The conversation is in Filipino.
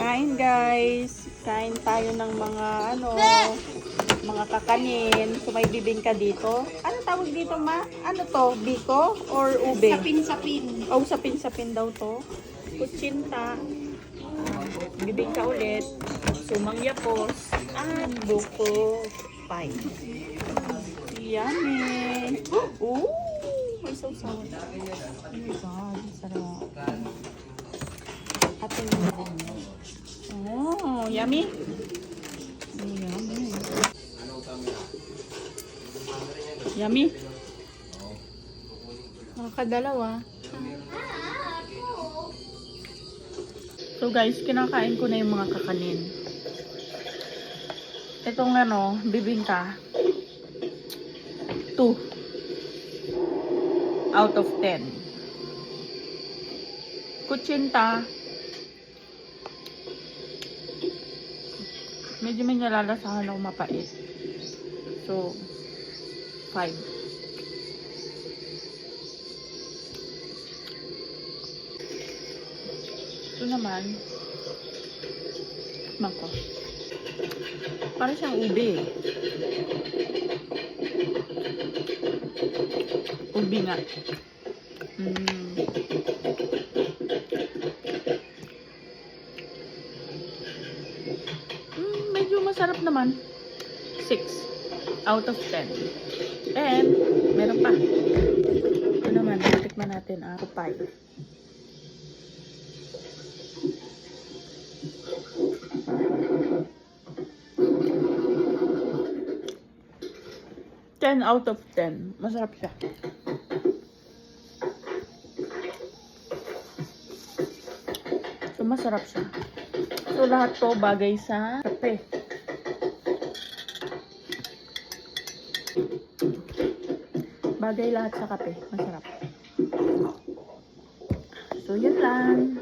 Kain guys. Kain tayo ng mga mga kakanin. So may bibingka dito. Ano tawag dito ma? Ano to? Biko or ube? Sapin-sapin. Oh, sapin-sapin daw to. Kutsinta. Bibingka ulit. Sumang yapos. At buko pie. Yummy. Ooh, may sausaw. Oh my God, sarap. Atin mo. Oh, yummy. Yummy. Yummy. Nakakadalawa. So guys, kinakain ko na yung mga kakanin. Itong bibingka. 2 out of 10. Kutsinta. Medyo may nalalasahan ako mapait. So, 5. Ito naman, mangko. Para siyang ube. Ube nga. Medyo masarap naman. 6 out of 10. And, meron pa. Ito naman, tikman natin ang kupay. Ten out of 10. Masarap siya. So, masarap siya. So, lahat to bagay sa kape. Bagay lahat sa kape. Masarap. So, yun lang.